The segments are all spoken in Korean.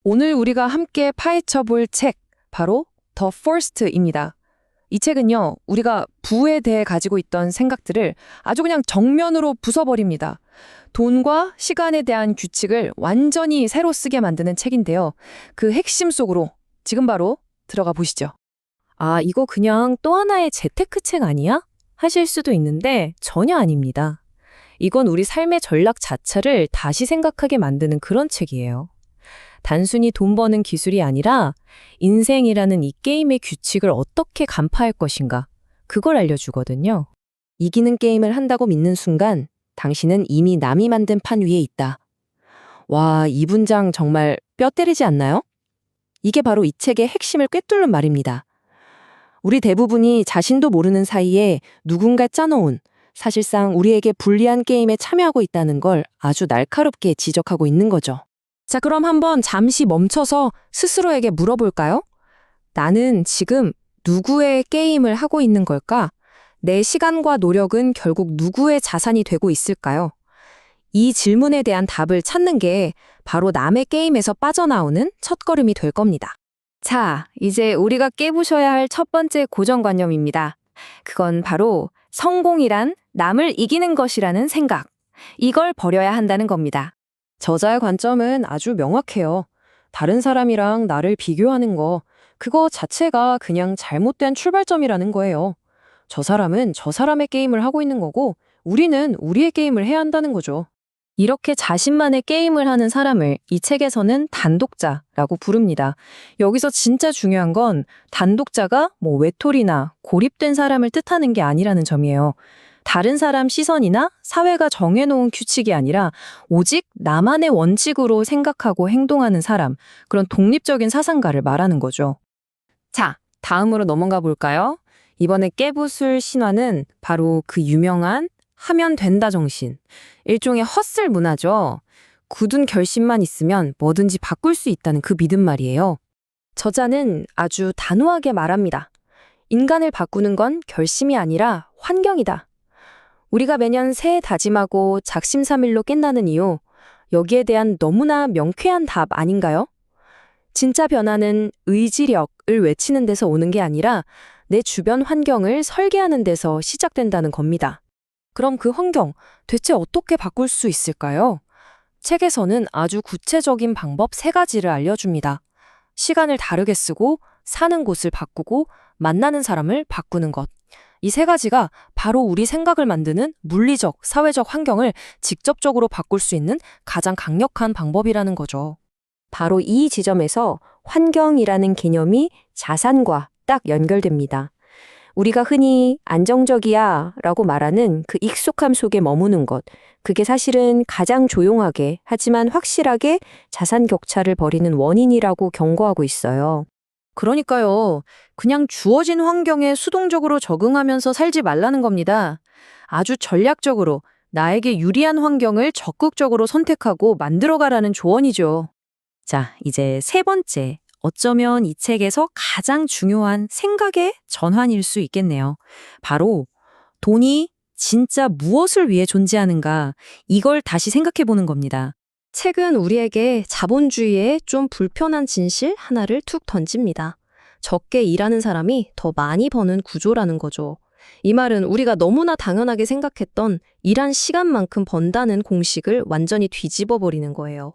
오늘 우리가 함께 파헤쳐 볼 책, 바로 The First입니다. 이 책은요, 우리가 부에 대해 가지고 있던 생각들을 아주 그냥 정면으로 부숴버립니다. 돈과 시간에 대한 규칙을 완전히 새로 쓰게 만드는 책인데요. 그 핵심 속으로 지금 바로 들어가 보시죠. 아, 이거 그냥 또 하나의 재테크 책 아니야? 하실 수도 있는데 전혀 아닙니다. 이건 우리 삶의 전략 자체를 다시 생각하게 만드는 그런 책이에요. 단순히 돈 버는 기술이 아니라 인생이라는 이 게임의 규칙을 어떻게 간파할 것인가, 그걸 알려주거든요. 이기는 게임을 한다고 믿는 순간 당신은 이미 남이 만든 판 위에 있다. 와, 이 문장 정말 뼈 때리지 않나요? 이게 바로 이 책의 핵심을 꿰뚫는 말입니다. 우리 대부분이 자신도 모르는 사이에 누군가 짜놓은, 사실상 우리에게 불리한 게임에 참여하고 있다는 걸 아주 날카롭게 지적하고 있는 거죠. 자, 그럼 한번 잠시 멈춰서 스스로에게 물어볼까요? 나는 지금 누구의 게임을 하고 있는 걸까? 내 시간과 노력은 결국 누구의 자산이 되고 있을까요? 이 질문에 대한 답을 찾는 게 바로 남의 게임에서 빠져나오는 첫걸음이 될 겁니다. 자, 이제 우리가 깨부셔야 할 첫 번째 고정관념입니다. 그건 바로 성공이란 남을 이기는 것이라는 생각. 이걸 버려야 한다는 겁니다. 저자의 관점은 아주 명확해요. 다른 사람이랑 나를 비교하는 거, 그거 자체가 그냥 잘못된 출발점이라는 거예요. 저 사람은 저 사람의 게임을 하고 있는 거고, 우리는 우리의 게임을 해야 한다는 거죠. 이렇게 자신만의 게임을 하는 사람을 이 책에서는 단독자라고 부릅니다. 여기서 진짜 중요한 건 단독자가 외톨이나 고립된 사람을 뜻하는 게 아니라는 점이에요. 다른 사람 시선이나 사회가 정해놓은 규칙이 아니라 오직 나만의 원칙으로 생각하고 행동하는 사람, 그런 독립적인 사상가를 말하는 거죠. 자, 다음으로 넘어가 볼까요? 이번에 깨부술 신화는 바로 그 유명한 하면 된다 정신, 일종의 헛슬 문화죠. 굳은 결심만 있으면 뭐든지 바꿀 수 있다는 그 믿음 말이에요. 저자는 아주 단호하게 말합니다. 인간을 바꾸는 건 결심이 아니라 환경이다. 우리가 매년 새해 다짐하고 작심삼일로 깬다는 이유, 여기에 대한 너무나 명쾌한 답 아닌가요? 진짜 변화는 의지력을 외치는 데서 오는 게 아니라 내 주변 환경을 설계하는 데서 시작된다는 겁니다. 그럼 그 환경, 대체 어떻게 바꿀 수 있을까요? 책에서는 아주 구체적인 방법 3가지를 알려줍니다. 시간을 다르게 쓰고, 사는 곳을 바꾸고, 만나는 사람을 바꾸는 것. 이 3가지가 바로 우리 생각을 만드는 물리적, 사회적 환경을 직접적으로 바꿀 수 있는 가장 강력한 방법이라는 거죠. 바로 이 지점에서 환경이라는 개념이 자산과 딱 연결됩니다. 우리가 흔히 안정적이야 라고 말하는 그 익숙함 속에 머무는 것, 그게 사실은 가장 조용하게 하지만 확실하게 자산 격차를 벌이는 원인이라고 경고하고 있어요. 그러니까요. 그냥 주어진 환경에 수동적으로 적응하면서 살지 말라는 겁니다. 아주 전략적으로 나에게 유리한 환경을 적극적으로 선택하고 만들어가라는 조언이죠. 자, 이제 3번째. 어쩌면 이 책에서 가장 중요한 생각의 전환일 수 있겠네요. 바로 돈이 진짜 무엇을 위해 존재하는가, 이걸 다시 생각해 보는 겁니다. 책은 우리에게 자본주의의 좀 불편한 진실 하나를 툭 던집니다. 적게 일하는 사람이 더 많이 버는 구조라는 거죠. 이 말은 우리가 너무나 당연하게 생각했던 일한 시간만큼 번다는 공식을 완전히 뒤집어 버리는 거예요.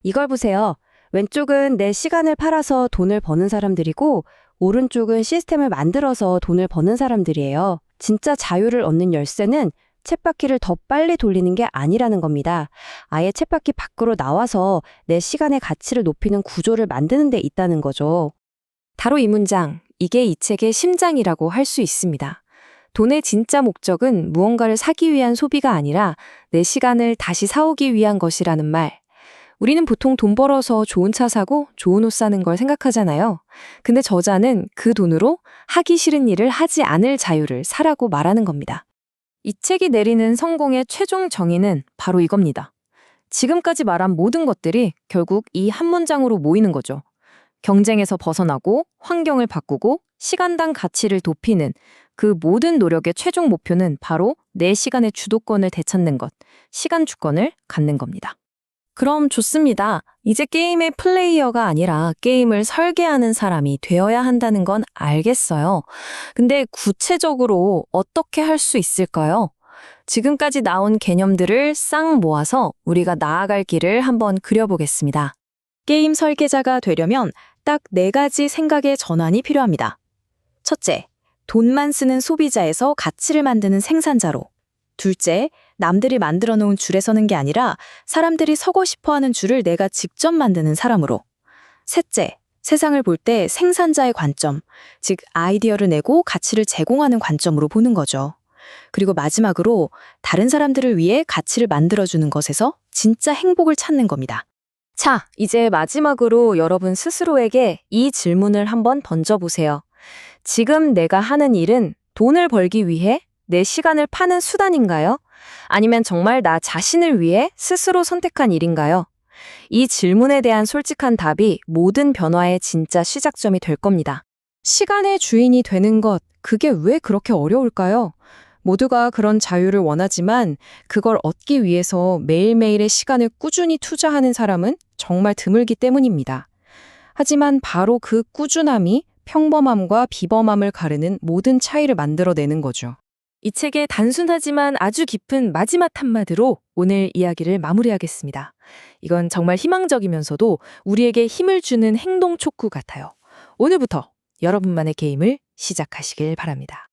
이걸 보세요. 왼쪽은 내 시간을 팔아서 돈을 버는 사람들이고, 오른쪽은 시스템을 만들어서 돈을 버는 사람들이에요. 진짜 자유를 얻는 열쇠는 쳇바퀴를 더 빨리 돌리는 게 아니라는 겁니다. 아예 쳇바퀴 밖으로 나와서 내 시간의 가치를 높이는 구조를 만드는 데 있다는 거죠. 바로 이 문장, 이게 이 책의 심장이라고 할 수 있습니다. 돈의 진짜 목적은 무언가를 사기 위한 소비가 아니라 내 시간을 다시 사오기 위한 것이라는 말. 우리는 보통 돈 벌어서 좋은 차 사고 좋은 옷 사는 걸 생각하잖아요. 근데 저자는 그 돈으로 하기 싫은 일을 하지 않을 자유를 사라고 말하는 겁니다. 이 책이 내리는 성공의 최종 정의는 바로 이겁니다. 지금까지 말한 모든 것들이 결국 이 한 문장으로 모이는 거죠. 경쟁에서 벗어나고 환경을 바꾸고 시간당 가치를 높이는 그 모든 노력의 최종 목표는 바로 내 시간의 주도권을 되찾는 것, 시간 주권을 갖는 겁니다. 그럼 좋습니다. 이제 게임의 플레이어가 아니라 게임을 설계하는 사람이 되어야 한다는 건 알겠어요. 근데 구체적으로 어떻게 할 수 있을까요? 지금까지 나온 개념들을 싹 모아서 우리가 나아갈 길을 한번 그려보겠습니다. 게임 설계자가 되려면 딱 4가지 생각의 전환이 필요합니다. 첫째, 돈만 쓰는 소비자에서 가치를 만드는 생산자로. 둘째, 남들이 만들어 놓은 줄에 서는 게 아니라 사람들이 서고 싶어 하는 줄을 내가 직접 만드는 사람으로. 셋째, 세상을 볼 때 생산자의 관점, 즉 아이디어를 내고 가치를 제공하는 관점으로 보는 거죠. 그리고 마지막으로 다른 사람들을 위해 가치를 만들어주는 것에서 진짜 행복을 찾는 겁니다. 자, 이제 마지막으로 여러분 스스로에게 이 질문을 한번 던져보세요. 지금 내가 하는 일은 돈을 벌기 위해 내 시간을 파는 수단인가요? 아니면 정말 나 자신을 위해 스스로 선택한 일인가요? 이 질문에 대한 솔직한 답이 모든 변화의 진짜 시작점이 될 겁니다. 시간의 주인이 되는 것, 그게 왜 그렇게 어려울까요? 모두가 그런 자유를 원하지만 그걸 얻기 위해서 매일매일의 시간을 꾸준히 투자하는 사람은 정말 드물기 때문입니다. 하지만 바로 그 꾸준함이 평범함과 비범함을 가르는 모든 차이를 만들어내는 거죠. 이 책의 단순하지만 아주 깊은 마지막 한마디로 오늘 이야기를 마무리하겠습니다. 이건 정말 희망적이면서도 우리에게 힘을 주는 행동 촉구 같아요. 오늘부터 여러분만의 게임을 시작하시길 바랍니다.